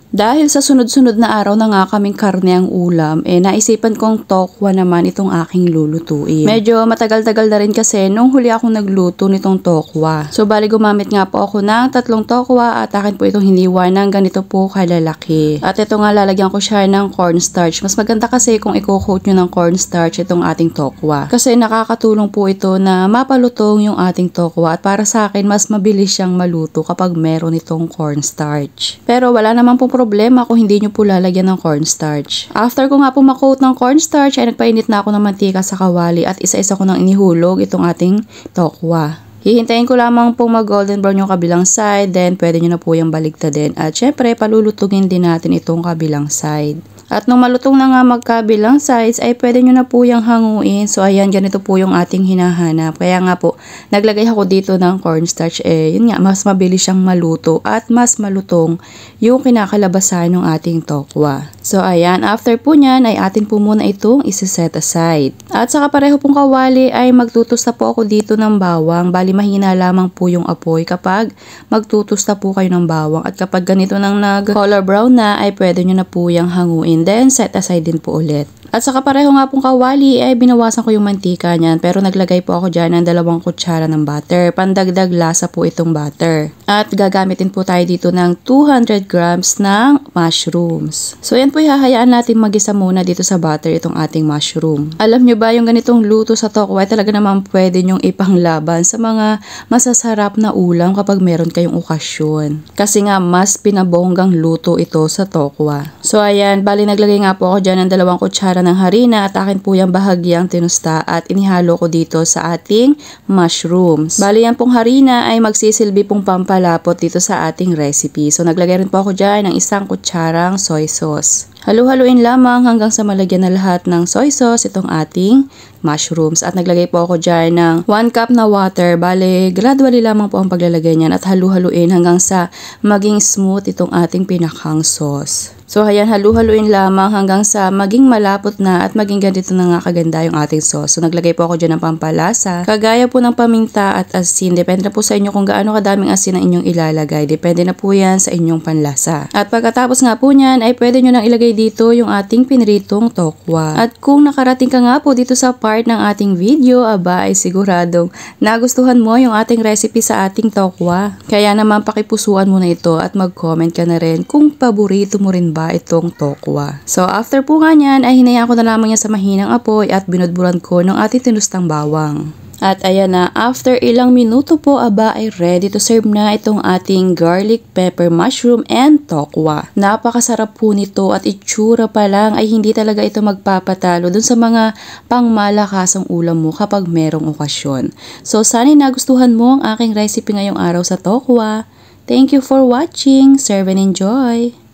Dahil sa sunod-sunod na araw na nga kaming karne ang ulam, naisipan kong tokwa naman itong aking lulutuin. Medyo matagal-tagal na rin kasi nung huli akong nagluto nitong tokwa. So bali gumamit nga po ako ng 3 tokwa at akin po itong hiniwa ng ganito po kalalaki. At ito nga lalagyan ko siya ng cornstarch. Mas maganda kasi kung i-coat nyo ng cornstarch itong ating tokwa. Kasi nakakatulong po ito na mapalutong yung ating tokwa at para sa akin mas mabilis siyang maluto kapag meron itong cornstarch. Pero wala naman po problema kung hindi nyo po lalagyan ng cornstarch. After ko nga po makoat ng cornstarch ay nagpainit na ako ng mantika sa kawali at isa-isa ko nang inihulog itong ating tokwa. Hihintayin ko lamang pong mag golden brown yung kabilang side, then pwede nyo na po yung baligtadin. At syempre palulutugin din natin itong kabilang side. At nung malutong na nga magkabilang sides ay pwede nyo na po yung hanguin. So ayan, ganito po yung ating hinahanap. Kaya nga po, naglagay ako dito ng cornstarch. Yun nga, mas mabilis siyang maluto at mas malutong yung kinakalabasan ng ating tokwa. So ayan, after po nyan ay atin po muna itong isi-set aside. At saka pareho pong kawali ay magtutusta po ako dito ng bawang. Bali mahina lamang po yung apoy kapag magtutusta po kayo ng bawang. At kapag ganito nang nag-color brown na ay pwede nyo na po yung hanguin. Then set aside din po ulit. At saka pareho nga pong kawali ay binawasan ko yung mantika niyan pero naglagay po ako dyan ng 2 kutsara ng butter. Pandagdag lasa po itong butter. At gagamitin po tayo dito ng 200 grams ng mushrooms. So yan po hahayaan natin mag-isa muna dito sa butter itong ating mushroom. Alam nyo ba yung ganitong luto sa tokwa ay talaga naman pwede nyong ipanglaban sa mga masasarap na ulam kapag meron kayong okasyon. Kasi nga mas pinabonggang luto ito sa tokwa. So ayan, bali naglagay nga po ako dyan ng 2 kutsara ng harina at akin po yung bahagyang tinusta at inihalo ko dito sa ating mushrooms. Bali yan pong harina ay magsisilbi pong pampalapot dito sa ating recipe. So naglagay rin po ako dyan ng 1 kutsarang soy sauce. Halu-haluin lamang hanggang sa malagyan na lahat ng soy sauce itong ating mushrooms. At naglagay po ako dyan ng 1 cup na water. Bale, gradually lamang po ang paglalagay niyan at halu-haluin hanggang sa maging smooth itong ating pinakang sauce. So ayan, halu-haluin lamang hanggang sa maging malapot na at maging ganito na nga kaganda yung ating sauce. So naglagay po ako dyan ng pampalasa. Kagaya po ng paminta at asin. Depende na po sa inyo kung gaano kadaming asin ang inyong ilalagay. Depende na po yan sa inyong panlasa. At pagkatapos nga po nyan ay pwede nyo nang ilagay dito yung ating piniritong tokwa. At kung nakarating ka nga po dito sa part ng ating video, aba ay siguradong nagustuhan mo yung ating recipe sa ating tokwa. Kaya naman pakipusuan mo na ito at mag-comment ka na rin kung paborito mo rin ba itong tokwa. So after po nga nyan ay hinayaan ko na lamang yan sa mahinang apoy at binudburan ko ng ating tinustang bawang. At ayan na, after ilang minuto po aba ay ready to serve na itong ating garlic pepper mushroom and tokwa. Napakasarap po nito at itsura pa lang ay hindi talaga ito magpapatalo dun sa mga pangmalakasang ulam mo kapag merong okasyon. So sana'y nagustuhan mo ang aking recipe ngayong araw sa tokwa. Thank you for watching. Serve and enjoy!